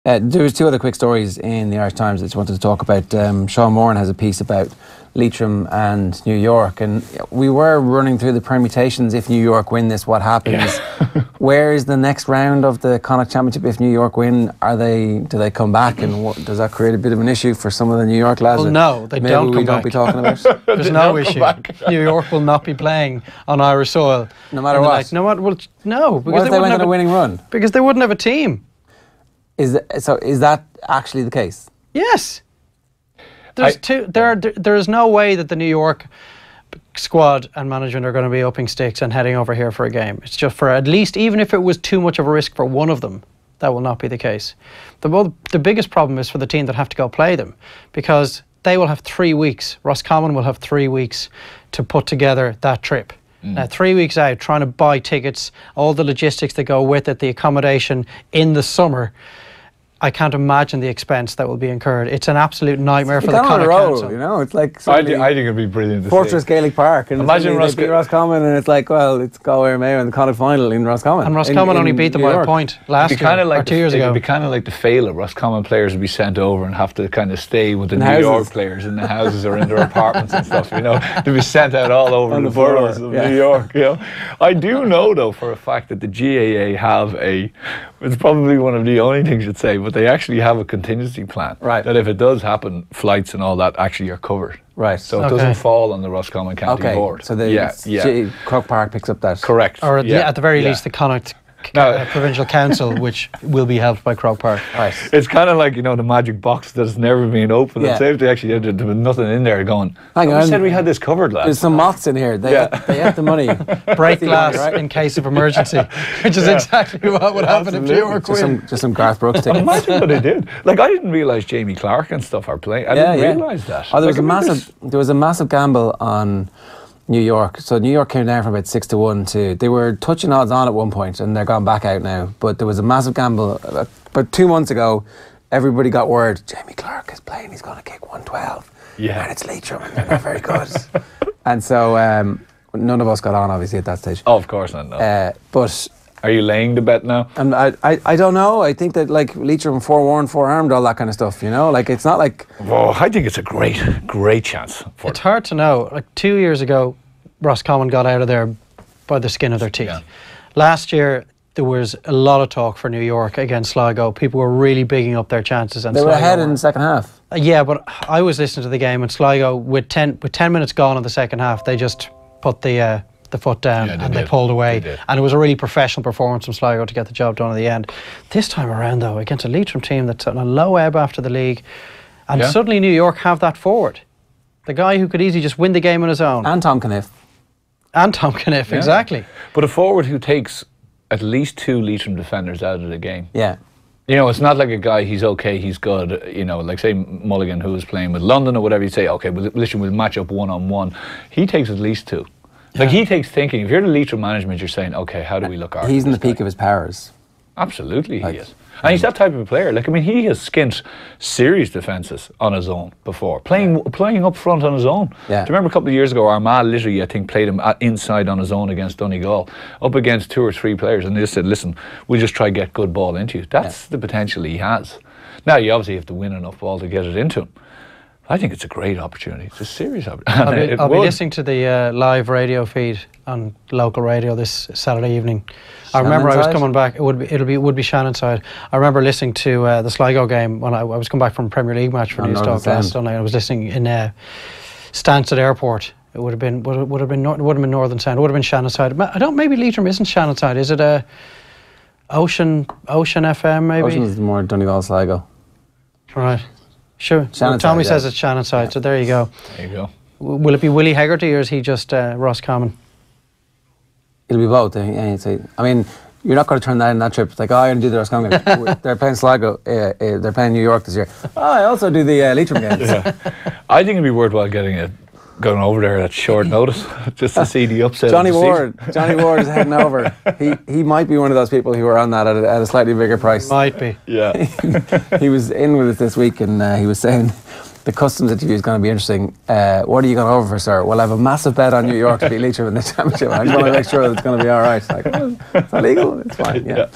There was two other quick stories in the Irish Times that I just wanted to talk about. Sean Moran has a piece about Leitrim and New York, and we were running through the permutations. If New York win this, what happens? Where is the next round of the Connacht Championship? If New York win, do they come back, and does that create a bit of an issue for some of the New York lads? Well, no, they maybe don't come we don't back. be talking about. There's no issue. New York will not be playing on Irish soil, no matter what. No matter what. No, because what if they went on a winning run? Because they wouldn't have a team. Is that actually the case? Yes. There is no way that the New York squad and management are going to be upping sticks and heading over here for a game. It's just for at least, even if it was too much of a risk for one of them, that will not be the case. The biggest problem is for the team that have to go play them, because they will have 3 weeks. Roscommon will have 3 weeks to put together that trip. Now, 3 weeks out, trying to buy tickets, all the logistics that go with it, the accommodation in the summer, I can't imagine the expense that will be incurred. It's an absolute nightmare for the Connacht Council. You know, it's like I think it'd be brilliant to Fortress see. Gaelic Park, and imagine Roscommon, and it's like, well, it's Galway Mayo in the Connacht final in Roscommon. And Roscommon only beat them by a point last year, or 2 years ago. It'd be kind of like the failure. Roscommon players would be sent over and have to kind of stay with the New York players in the houses or in their apartments and stuff. You know, they'd be sent out all over the boroughs of New York. You know, I do know though for a fact that the GAA have it's probably one of the only things you'd say, but they actually have a contingency plan. Right. That if it does happen, flights and all that actually are covered. Right. So it doesn't fall on the Roscommon County Board. So Croke Park picks up that. Correct. Or at the very least, the Connacht Provincial Council, which will be helped by Croke Park. Right. It's kind of like, you know, the magic box that's never been opened. Yeah. It's safe to actually, there was nothing in there going, Hang on. We said we had this covered, lads. There's some moths in here. They have the money. Break glass in case of emergency, which is exactly what would happen if New York win. Just some Garth Brooks tickets. Imagine what they did. Like, I didn't realise Jamie Clark and stuff are playing. I didn't realise that. Oh, there was a massive gamble on New York. So New York came down from about 6-1 they were touching odds on at one point, and they're gone back out now. But there was a massive gamble about 2 months ago. Everybody got word Jamie Clark is playing. He's going to kick 112. Yeah, and it's Leitrim, and they're not very good. And so none of us got on, obviously, at that stage. Oh, of course not. No. But are you laying the bet now? And I don't know. I think that like Leitrim forewarned, forearmed, all that kind of stuff. You know, like it's not like. Oh, I think it's a great chance. It's hard to know. Like 2 years ago, Roscommon got out of there by the skin of their teeth. Yeah. Last year, there was a lot of talk for New York against Sligo. People were really bigging up their chances. And they were ahead in the second half. Yeah, but I was listening to the game, and Sligo, with 10 minutes gone in the second half, they just put the foot down and they pulled away. And it was a really professional performance from Sligo to get the job done at the end. This time around, though, against a Leitrim team that's on a low ebb after the league, and suddenly New York have that forward. The guy who could easily just win the game on his own. And Tom Caniff. Exactly. But a forward who takes at least 2 Leitrim defenders out of the game. Yeah. You know, it's not like a guy, he's okay, he's good, you know, like say Mulligan, who was playing with London or whatever, you say, okay, well, listen, we'll match up one-on-one. He takes at least 2. Like, he takes thinking. If you're the Leitrim management, you're saying, okay, how do we look after He's in the guy? peak of his powers. Absolutely, he is. And he's that type of player. Like, I mean, he has skint serious defences on his own before, playing up front on his own. Yeah. Do you remember a couple of years ago, Armagh literally, I think, played him inside on his own against Donegal, up against 2 or 3 players, and they just said, listen, we'll just try to get good ball into you. That's the potential he has. Now, you obviously have to win enough ball to get it into him. I think it's a great opportunity. It's a serious opportunity. I'll be listening to the live radio feed on local radio this Saturday evening. I remember I was coming back. It would be Shannonside. I remember listening to the Sligo game when I was coming back from a Premier League match for Newstock last Sunday. I was listening in Stansted Airport. It would have been Northern Sound. It would have been Shannonside. I don't. Maybe Leitrim isn't Shannonside. Is it Ocean FM? Maybe Ocean is more Donegal Sligo. Right. Sure. Tommy says it's Shannonside, so there you go. There you go. Will it be Willie Hegarty, or is he just Roscommon? It'll be both. I mean, you're not going to turn that in that trip. It's like, I'm going to do the Roscommon game. They're playing Sligo. They're playing New York this year. I also do the Leitrim games. Yeah. I think it'd be worthwhile going over there at short notice just to see the upset. Johnny Ward is heading over. He might be one of those people who are on that at a slightly bigger price. Might be. Yeah. He was in with us this week, and he was saying the customs interview is going to be interesting. What are you going over for, sir? Well, I have a massive bet on New York to beat Leitrim in the championship. I just want to make sure that it's going to be all right. Like, it's not legal. It's fine. Yeah.